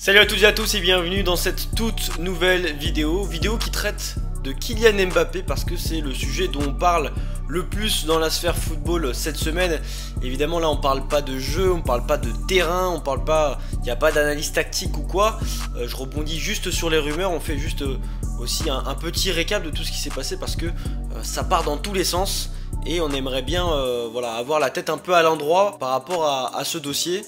Salut à toutes et à tous et bienvenue dans cette toute nouvelle vidéo qui traite de Kylian Mbappé parce que c'est le sujet dont on parle le plus dans la sphère football cette semaine. Évidemment là on parle pas de jeu, on parle pas de terrain, on parle pas, il n'y a pas d'analyse tactique ou quoi. Je rebondis juste sur les rumeurs, on fait juste aussi un petit récap de tout ce qui s'est passé parce que ça part dans tous les sens et on aimerait bien voilà, avoir la tête un peu à l'endroit par rapport à ce dossier.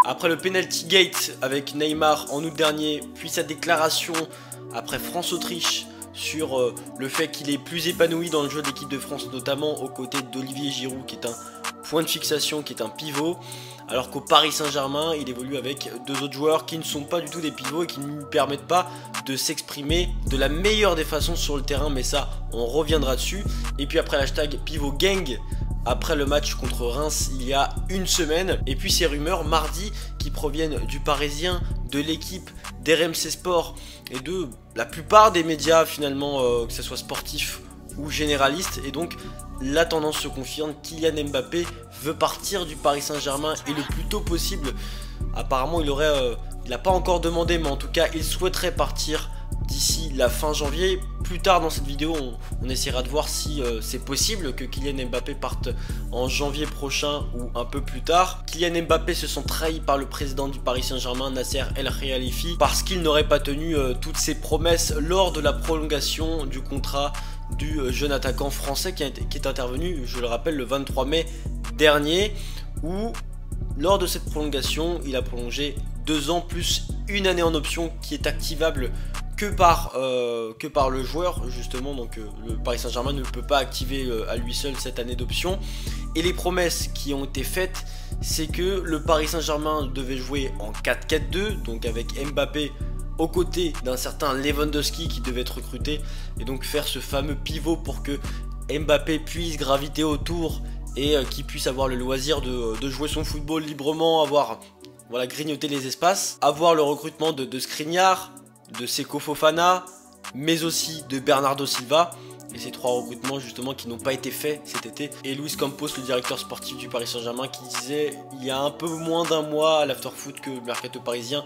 Après le penalty gate avec Neymar en août dernier, puis sa déclaration après France-Autriche sur le fait qu'il est plus épanoui dans le jeu de l'équipe de France, notamment aux côtés d'Olivier Giroud qui est un point de fixation, qui est un pivot, alors qu'au Paris Saint-Germain il évolue avec deux autres joueurs qui ne sont pas du tout des pivots et qui ne lui permettent pas de s'exprimer de la meilleure des façons sur le terrain, mais ça on reviendra dessus. Et puis après l'hashtag pivot gang après le match contre Reims il y a une semaine, et puis ces rumeurs mardi qui proviennent du Parisien, de l'équipe, d'RMC Sport et de la plupart des médias finalement, que ce soit sportif ou généraliste. Et donc la tendance se confirme, Kylian Mbappé veut partir du Paris Saint-Germain et le plus tôt possible. Apparemment il n'a pas encore demandé, mais en tout cas il souhaiterait partir d'ici la fin janvier. Plus tard dans cette vidéo on essaiera de voir si c'est possible que Kylian Mbappé parte en janvier prochain ou un peu plus tard. Kylian Mbappé se sent trahi par le président du Paris Saint-Germain, Nasser El Khelaifi, parce qu'il n'aurait pas tenu toutes ses promesses lors de la prolongation du contrat du jeune attaquant français qui est intervenu, je le rappelle, le 23 mai dernier, où lors de cette prolongation il a prolongé 2 ans plus une année en option qui est activable que par le joueur justement. Donc le Paris Saint-Germain ne peut pas activer à lui seul cette année d'option. Et les promesses qui ont été faites, c'est que le Paris Saint-Germain devait jouer en 4-4-2, donc avec Mbappé aux côtés d'un certain Lewandowski qui devait être recruté, et donc faire ce fameux pivot pour que Mbappé puisse graviter autour et qu'il puisse avoir le loisir de jouer son football librement, avoir grignoter les espaces, avoir le recrutement de Skriniar, de Seko Fofana, mais aussi de Bernardo Silva. Et ces 3 recrutements justement qui n'ont pas été faits cet été. Et Luis Campos, le directeur sportif du Paris Saint-Germain, qui disait il y a un peu moins d'un mois à l'afterfoot que le mercato parisien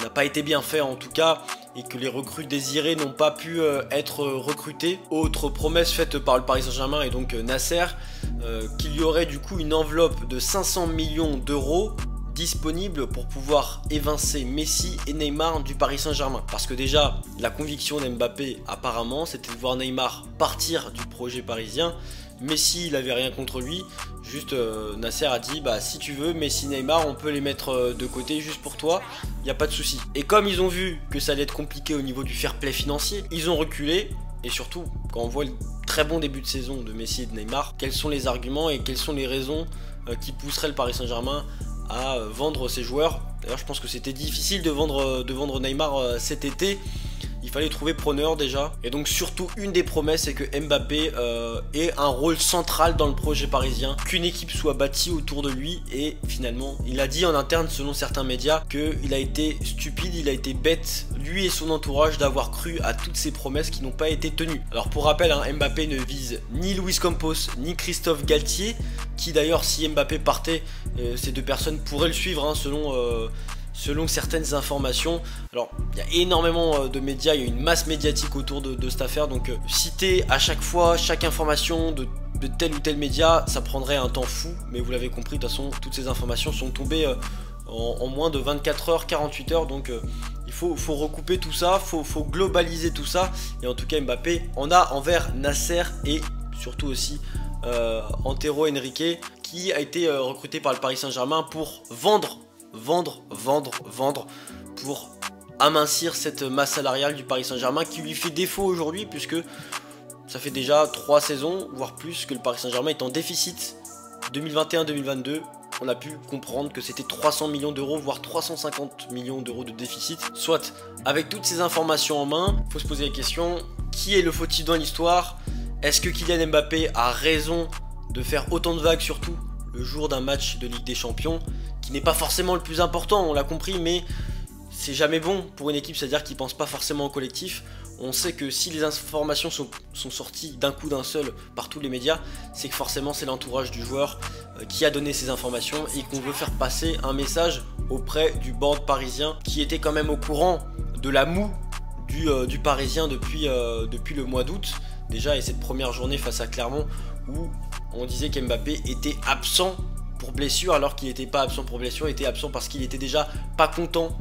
n'a pas été bien fait en tout cas, et que les recrues désirées n'ont pas pu être recrutées. Autre promesse faite par le Paris Saint-Germain et donc Nasser, qu'il y aurait du coup une enveloppe de 500 millions d'euros disponible pour pouvoir évincer Messi et Neymar du Paris Saint-Germain. Parce que déjà, la conviction d'Mbappé apparemment, c'était de voir Neymar partir du projet parisien. Messi, il avait rien contre lui, juste Nasser a dit bah si tu veux Messi, Neymar, on peut les mettre de côté juste pour toi, il n'y a pas de souci. Et comme ils ont vu que ça allait être compliqué au niveau du fair play financier, ils ont reculé. Et surtout, quand on voit le très bon début de saison de Messi et de Neymar, quels sont les arguments et quelles sont les raisons qui pousseraient le Paris Saint-Germain à vendre ses joueurs. D'ailleurs je pense que c'était difficile de vendre Neymar cet été. Il fallait trouver preneur déjà. Et donc surtout une des promesses c'est que Mbappé ait un rôle central dans le projet parisien, qu'une équipe soit bâtie autour de lui. Et finalement il a dit en interne selon certains médias qu'il a été stupide, il a été bête, lui et son entourage, d'avoir cru à toutes ces promesses qui n'ont pas été tenues. Alors pour rappel hein, Mbappé ne vise ni Luis Campos ni Christophe Galtier, qui d'ailleurs si Mbappé partait, ces 2 personnes pourraient le suivre hein, selon certaines informations. Alors il y a énormément de médias, il y a une masse médiatique autour de cette affaire, donc citer à chaque fois chaque information de tel ou tel média, ça prendrait un temps fou, mais vous l'avez compris, de toute façon toutes ces informations sont tombées en moins de 24 heures, 48 heures, donc il faut recouper tout ça, faut globaliser tout ça. Et en tout cas Mbappé en a envers Nasser et surtout aussi Antero Henrique, qui a été recruté par le Paris Saint-Germain pour vendre, pour amincir cette masse salariale du Paris Saint-Germain qui lui fait défaut aujourd'hui, puisque ça fait déjà 3 saisons, voire plus, que le Paris Saint-Germain est en déficit. 2021-2022, on a pu comprendre que c'était 300 millions d'euros, voire 350 millions d'euros de déficit. Soit, avec toutes ces informations en main, il faut se poser la question, qui est le fautif dans l'histoire? Est-ce que Kylian Mbappé a raison de faire autant de vagues, surtout le jour d'un match de Ligue des Champions, qui n'est pas forcément le plus important, on l'a compris, mais c'est jamais bon pour une équipe, c'est-à-dire qu'ils ne pensent pas forcément au collectif. On sait que si les informations sont sorties d'un coup d'un seul par tous les médias, c'est que forcément c'est l'entourage du joueur qui a donné ces informations et qu'on veut faire passer un message auprès du board parisien qui était quand même au courant de la moue du Parisien depuis le mois d'août déjà, et cette première journée face à Clermont où on disait qu'Mbappé était absent pour blessure, alors qu'il n'était pas absent pour blessure, il était absent parce qu'il était déjà pas content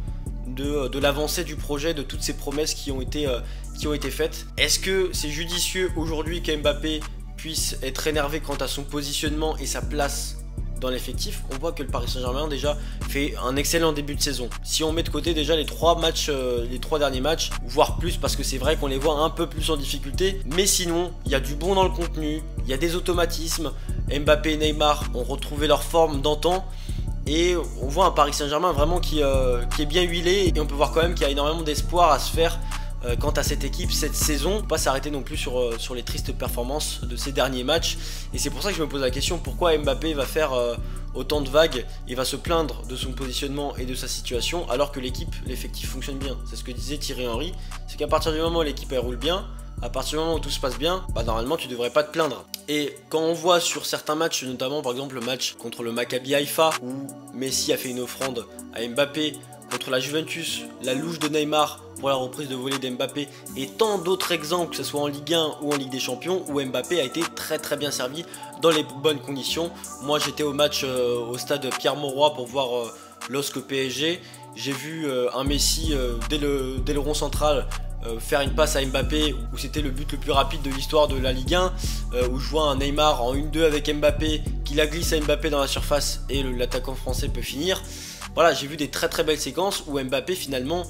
de l'avancée du projet, de toutes ces promesses qui ont été faites. Est-ce que c'est judicieux aujourd'hui qu'Mbappé puisse être énervé quant à son positionnement et sa place dans l'effectif? On voit que le Paris Saint-Germain déjà fait un excellent début de saison. Si on met de côté déjà les trois derniers matchs, voire plus, parce que c'est vrai qu'on les voit un peu plus en difficulté, mais sinon il y a du bon dans le contenu, il y a des automatismes. Mbappé et Neymar ont retrouvé leur forme d'antan. Et on voit un Paris Saint-Germain vraiment qui est bien huilé. Et on peut voir quand même qu'il y a énormément d'espoir à se faire quant à cette équipe cette saison. On ne peut pas s'arrêter non plus sur les tristes performances de ces derniers matchs. Et c'est pour ça que je me pose la question, pourquoi Mbappé va faire autant de vagues et va se plaindre de son positionnement et de sa situation alors que l'effectif fonctionne bien. C'est ce que disait Thierry Henry, c'est qu'à partir du moment où l'équipe elle roule bien, à partir du moment où tout se passe bien, bah normalement tu devrais pas te plaindre. Et quand on voit sur certains matchs, notamment par exemple le match contre le Maccabi Haïfa où Messi a fait une offrande à Mbappé, contre la Juventus, la louche de Neymar pour la reprise de volée d'Mbappé, et tant d'autres exemples, que ce soit en Ligue 1 ou en Ligue des Champions, où Mbappé a été très bien servi dans les bonnes conditions. Moi j'étais au match au stade Pierre-Mauroy pour voir LOSC PSG. J'ai vu un Messi dès le rond central faire une passe à Mbappé, où c'était le but le plus rapide de l'histoire de la Ligue 1, où je vois un Neymar en 1-2 avec Mbappé qui la glisse à Mbappé dans la surface et l'attaquant français peut finir. Voilà, j'ai vu des très belles séquences où Mbappé finalement,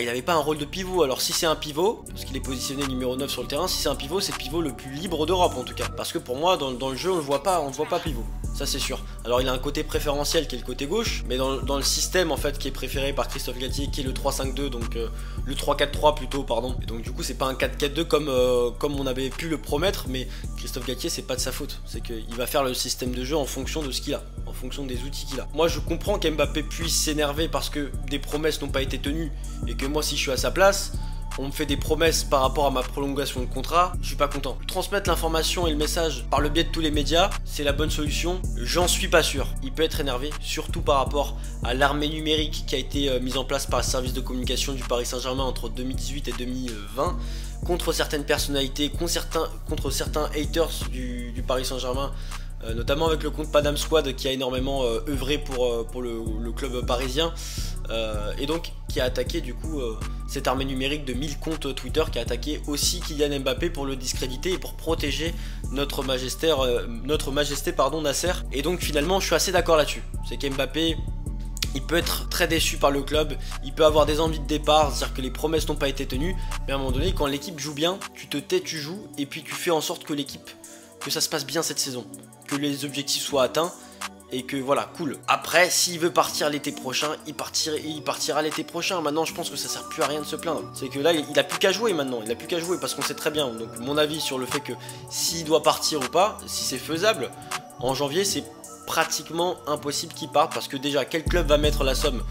il n'avait pas un rôle de pivot. Alors si c'est un pivot, parce qu'il est positionné numéro 9 sur le terrain, si c'est un pivot, c'est le pivot le plus libre d'Europe en tout cas. Parce que pour moi, dans le jeu, on ne voit pas pivot. Ça c'est sûr. Alors il a un côté préférentiel qui est le côté gauche, mais dans le système en fait qui est préféré par Christophe Galtier, qui est le 3-5-2, donc le 3-4-3 plutôt, pardon. Et donc du coup c'est pas un 4-4-2 comme on avait pu le promettre, mais Christophe Galtier c'est pas de sa faute. C'est qu'il va faire le système de jeu en fonction de ce qu'il a, en fonction des outils qu'il a. Moi je comprends qu'Mbappé puisse s'énerver parce que des promesses n'ont pas été tenues, et que moi si je suis à sa place, on me fait des promesses par rapport à ma prolongation de contrat, je suis pas content. Transmettre l'information et le message par le biais de tous les médias, c'est la bonne solution. J'en suis pas sûr. Il peut être énervé, surtout par rapport à l'armée numérique qui a été mise en place par le service de communication du Paris Saint-Germain entre 2018 et 2020, contre certaines personnalités, contre certains haters du Paris Saint-Germain, notamment avec le compte Panam Squad qui a énormément œuvré pour le club parisien, et donc qui a attaqué du coup cette armée numérique de 1000 comptes Twitter, qui a attaqué aussi Kylian Mbappé pour le discréditer et pour protéger notre majesté Nasser. Et donc finalement je suis assez d'accord là-dessus, c'est qu'Mbappé il peut être très déçu par le club, il peut avoir des envies de départ, c'est-à-dire que les promesses n'ont pas été tenues, mais à un moment donné quand l'équipe joue bien, tu te tais, tu joues, et puis tu fais en sorte que ça se passe bien cette saison, que les objectifs soient atteints, et que voilà, cool. Après, s'il veut partir l'été prochain, il partira l'été prochain. Maintenant, je pense que ça sert plus à rien de se plaindre. C'est que là, il a plus qu'à jouer maintenant. Il a plus qu'à jouer parce qu'on sait très bien. Donc, mon avis sur le fait que s'il doit partir ou pas, si c'est faisable, en janvier, c'est pratiquement impossible qu'il parte, parce que déjà, quel club va mettre la somme?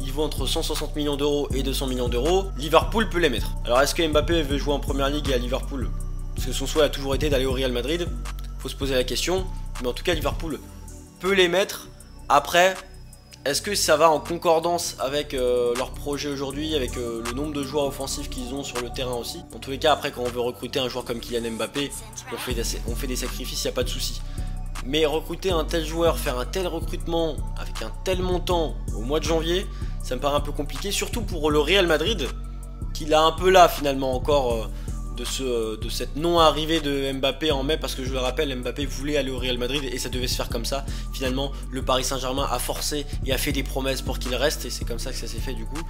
Il vaut entre 160 millions d'euros et 200 millions d'euros. Liverpool peut les mettre. Alors, est-ce que Mbappé veut jouer en première ligue et à Liverpool? Parce que son souhait a toujours été d'aller au Real Madrid. Faut se poser la question. Mais en tout cas, Liverpool peut les mettre. Après, est-ce que ça va en concordance avec leur projet aujourd'hui, avec le nombre de joueurs offensifs qu'ils ont sur le terrain aussi? En tous les cas, après, quand on veut recruter un joueur comme Kylian Mbappé, on fait des sacrifices, il n'y a pas de souci. Mais recruter un tel joueur, faire un tel recrutement avec un tel montant au mois de janvier, ça me paraît un peu compliqué, surtout pour le Real Madrid, qui l'a un peu là finalement encore de cette non-arrivée de Mbappé en mai, parce que je le rappelle, Mbappé voulait aller au Real Madrid et ça devait se faire comme ça. Finalement, le Paris Saint-Germain a forcé et a fait des promesses pour qu'il reste, et c'est comme ça que ça s'est fait du coup.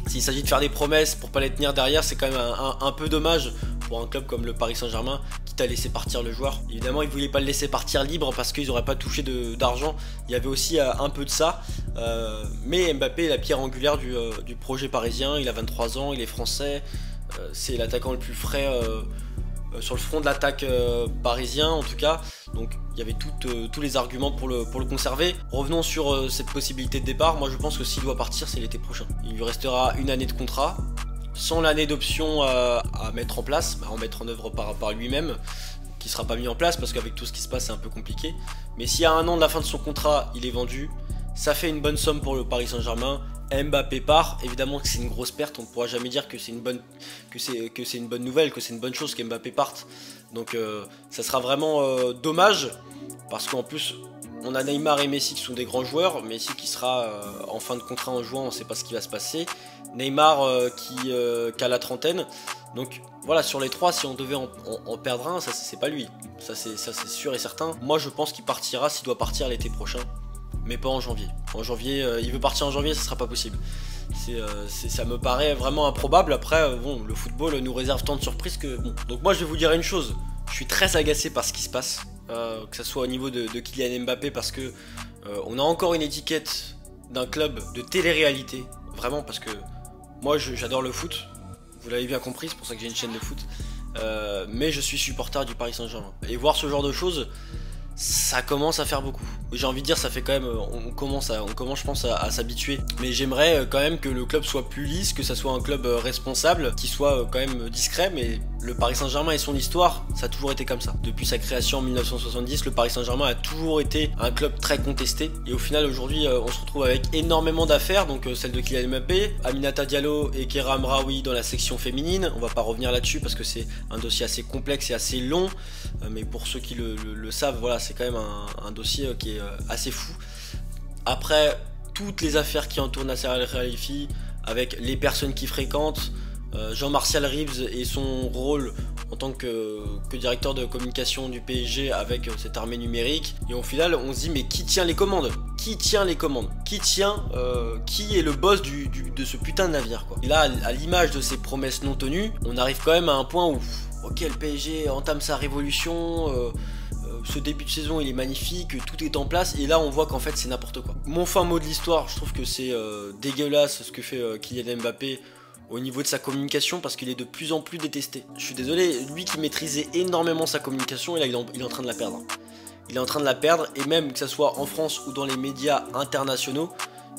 S'il s'agit de faire des promesses pour pas les tenir derrière, c'est quand même un peu dommage pour un club comme le Paris Saint-Germain, quitte à laisser partir le joueur. Évidemment, ils voulaient pas le laisser partir libre parce qu'ils n'auraient pas touché d'argent. Il y avait aussi un peu de ça. Mais Mbappé est la pierre angulaire du projet parisien. Il a 23 ans, il est français. C'est l'attaquant le plus frais sur le front de l'attaque parisien en tout cas. Donc il y avait tous les arguments pour le conserver. Revenons sur cette possibilité de départ. Moi je pense que s'il doit partir, c'est l'été prochain. Il lui restera une année de contrat, sans l'année d'option à mettre en place, à en mettre en œuvre par lui-même, qui sera pas mis en place parce qu'avec tout ce qui se passe c'est un peu compliqué. Mais si à 1 an de la fin de son contrat il est vendu, ça fait une bonne somme pour le Paris Saint-Germain. Mbappé part, évidemment que c'est une grosse perte, on ne pourra jamais dire que c'est une bonne nouvelle, que c'est une bonne chose qu'Mbappé parte. Donc ça sera vraiment dommage, parce qu'en plus on a Neymar et Messi qui sont des grands joueurs. Messi qui sera en fin de contrat en juin, on ne sait pas ce qui va se passer. Neymar qui a la trentaine. Donc voilà, sur les trois, si on devait en perdre un, ça c'est pas lui, ça c'est sûr et certain. Moi je pense qu'il partira, s'il doit partir l'été prochain, mais pas en janvier. En janvier, il veut partir en janvier, ça sera pas possible. Ça me paraît vraiment improbable. Après, bon, le football nous réserve tant de surprises que bon. Donc moi, je vais vous dire une chose. Je suis très agacé par ce qui se passe, que ce soit au niveau de Kylian Mbappé, parce que on a encore une étiquette d'un club de télé-réalité. Vraiment, parce que moi, j'adore le foot. Vous l'avez bien compris, c'est pour ça que j'ai une chaîne de foot. Mais je suis supporter du Paris Saint-Germain. Et voir ce genre de choses, ça commence à faire beaucoup. J'ai envie de dire, ça fait quand même, on commence je pense à s'habituer. Mais j'aimerais quand même que le club soit plus lisse, que ça soit un club responsable, qui soit quand même discret. Mais le Paris Saint-Germain et son histoire, ça a toujours été comme ça. Depuis sa création en 1970, le Paris Saint-Germain a toujours été un club très contesté. Et au final, aujourd'hui, on se retrouve avec énormément d'affaires, donc celle de Kylian Mbappé, Aminata Diallo et Keira Amraoui dans la section féminine. On va pas revenir là-dessus parce que c'est un dossier assez complexe et assez long. Mais pour ceux qui le savent, voilà, c'est quand même un dossier qui est assez fou. Après, toutes les affaires qui entourent Nasser Al-Khelaifi, avec les personnes qui fréquentent, Jean-Martial Rives et son rôle en tant que directeur de communication du PSG avec cette armée numérique. Et au final, on se dit, mais qui tient les commandes? Qui tient les commandes? Qui est le boss de ce putain de navire, quoi? Et là, à l'image de ces promesses non tenues, on arrive quand même à un point où, ok, le PSG entame sa révolution, ce début de saison il est magnifique, tout est en place, et là on voit qu'en fait c'est n'importe quoi. Mon fin mot de l'histoire, je trouve que c'est dégueulasse ce que fait Kylian Mbappé au niveau de sa communication, parce qu'il est de plus en plus détesté. Je suis désolé, lui qui maîtrisait énormément sa communication, et là il est en train de la perdre. Il est en train de la perdre, et même que ce soit en France ou dans les médias internationaux,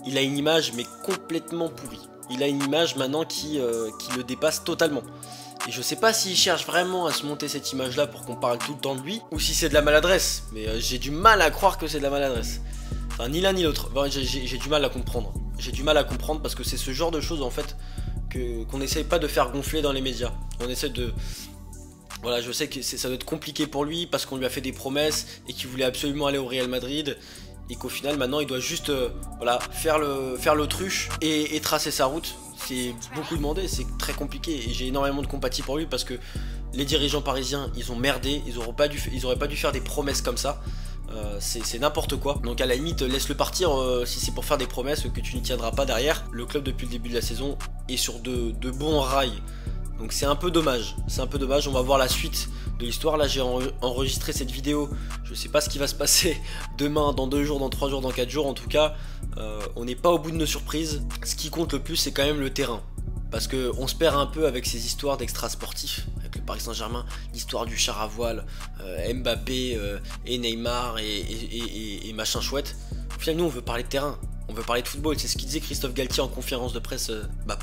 il a une image mais complètement pourrie. Il a une image maintenant qui le dépasse totalement. Et je sais pas s'il cherche vraiment à se monter cette image là pour qu'on parle tout le temps de lui, ou si c'est de la maladresse, mais j'ai du mal à croire que c'est de la maladresse. Enfin, ni l'un ni l'autre. Enfin, j'ai du mal à comprendre. J'ai du mal à comprendre parce que c'est ce genre de choses en fait qu'on n'essaye pas de faire gonfler dans les médias. On essaie de... Voilà, je sais que ça doit être compliqué pour lui parce qu'on lui a fait des promesses et qu'il voulait absolument aller au Real Madrid, et qu'au final maintenant il doit juste voilà, faire l'autruche et tracer sa route. C'est beaucoup demandé, c'est très compliqué, et j'ai énormément de compatie pour lui parce que les dirigeants parisiens ils ont merdé, ils auraient pas dû faire des promesses comme ça. C'est n'importe quoi. Donc à la limite laisse-le partir si c'est pour faire des promesses que tu ne tiendras pas derrière. Le club depuis le début de la saison est sur de bons rails. Donc c'est un peu dommage, on va voir la suite de l'histoire. Là j'ai enregistré cette vidéo, je sais pas ce qui va se passer demain, dans 2 jours, dans 3 jours, dans 4 jours. En tout cas, on n'est pas au bout de nos surprises. Ce qui compte le plus, c'est quand même le terrain. Parce qu'on se perd un peu avec ces histoires d'extra sportifs, avec le Paris Saint-Germain, l'histoire du char à voile, Mbappé et Neymar et machin chouette. Au final, nous on veut parler de terrain, on veut parler de football. C'est ce qu'il disait Christophe Galtier en conférence de presse,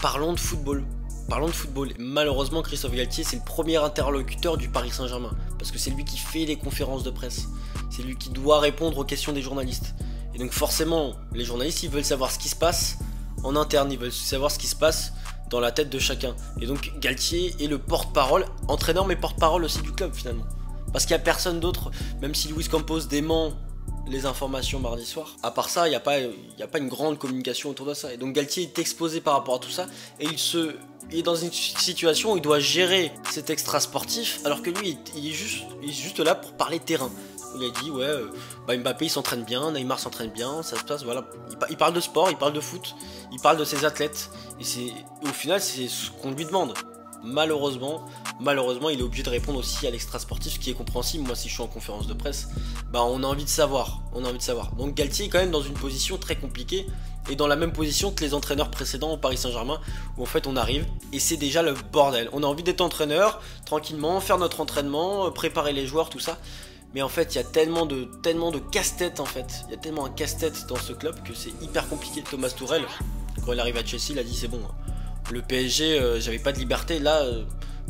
parlons de football. Parlons de football. Malheureusement, Christophe Galtier, c'est le premier interlocuteur du Paris Saint-Germain, parce que c'est lui qui fait les conférences de presse. C'est lui qui doit répondre aux questions des journalistes. Et donc forcément, les journalistes, ils veulent savoir ce qui se passe en interne, ils veulent savoir ce qui se passe dans la tête de chacun. Et donc Galtier est le porte-parole, entraîneur mais porte-parole aussi du club finalement. Parce qu'il n'y a personne d'autre, même si Luis Campos dément les informations mardi soir. À part ça, il n'y a pas une grande communication autour de ça. Et donc Galtier est exposé par rapport à tout ça, et il est dans une situation où il doit gérer cet extra sportif, alors que lui il est juste là pour parler terrain. Il a dit ouais, Mbappé il s'entraîne bien, Neymar s'entraîne bien, ça se passe, voilà. Il parle de sport, il parle de foot, il parle de ses athlètes, et au final c'est ce qu'on lui demande. malheureusement, il est obligé de répondre aussi à l'extra sportif, ce qui est compréhensible. Moi, si je suis en conférence de presse, bah on a envie de savoir, Donc Galtier est quand même dans une position très compliquée et dans la même position que les entraîneurs précédents au Paris Saint-Germain, où en fait on arrive et c'est déjà le bordel. On a envie d'être entraîneur tranquillement, faire notre entraînement, préparer les joueurs, tout ça. Mais en fait, il y a tellement de casse-tête en fait. Il y a tellement un casse-tête dans ce club que c'est hyper compliqué. Thomas Tuchel, quand il arrive à Chelsea, il a dit c'est bon. Le PSG, j'avais pas de liberté. Là,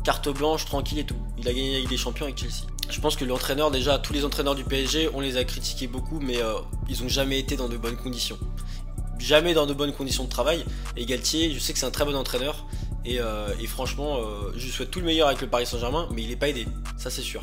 carte blanche, tranquille et tout. Il a gagné la Ligue des Champions avec Chelsea. Je pense que l'entraîneur, déjà, tous les entraîneurs du PSG, on les a critiqués beaucoup, mais ils ont jamais été dans de bonnes conditions. Jamais dans de bonnes conditions de travail. Et Galtier, je sais que c'est un très bon entraîneur. Et franchement, je lui souhaite tout le meilleur avec le Paris Saint-Germain, mais il n'est pas aidé. Ça, c'est sûr.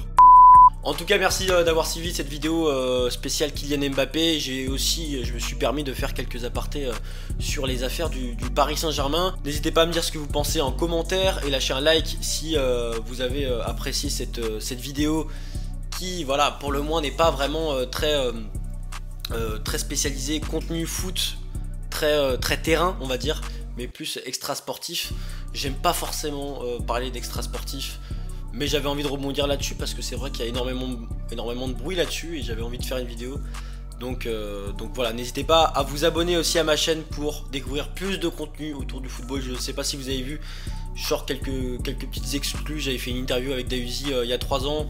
En tout cas, merci d'avoir suivi cette vidéo spéciale Kylian Mbappé. Je me suis permis de faire quelques apartés sur les affaires du Paris Saint-Germain. N'hésitez pas à me dire ce que vous pensez en commentaire et lâchez un like si vous avez apprécié cette vidéo qui, voilà, pour le moins n'est pas vraiment très spécialisée, contenu foot, très terrain, on va dire, mais plus extra sportif. J'aime pas forcément parler d'extra sportif. Mais j'avais envie de rebondir là-dessus parce que c'est vrai qu'il y a énormément de bruit là-dessus et j'avais envie de faire une vidéo. Donc voilà, n'hésitez pas à vous abonner aussi à ma chaîne pour découvrir plus de contenu autour du football. Je ne sais pas si vous avez vu, je sors quelques petites exclus. J'avais fait une interview avec Dahuzi il y a 3 ans.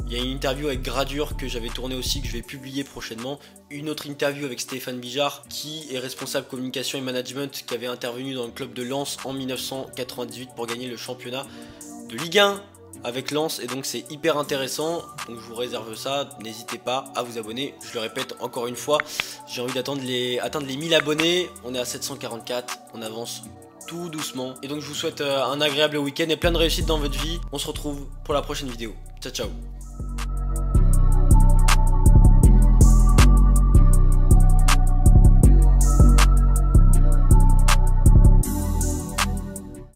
Il y a une interview avec Gradure que j'avais tourné aussi, que je vais publier prochainement. Une autre interview avec Stéphane Bijard, qui est responsable communication et management, qui avait intervenu dans le club de Lens en 1998 pour gagner le championnat de Ligue 1 avec Lens, et donc c'est hyper intéressant. Donc je vous réserve ça, n'hésitez pas à vous abonner. Je le répète encore une fois, j'ai envie d'atteindre les 1000 abonnés. On est à 744, on avance tout doucement. Et donc je vous souhaite un agréable week-end et plein de réussite dans votre vie. On se retrouve pour la prochaine vidéo. Ciao ciao.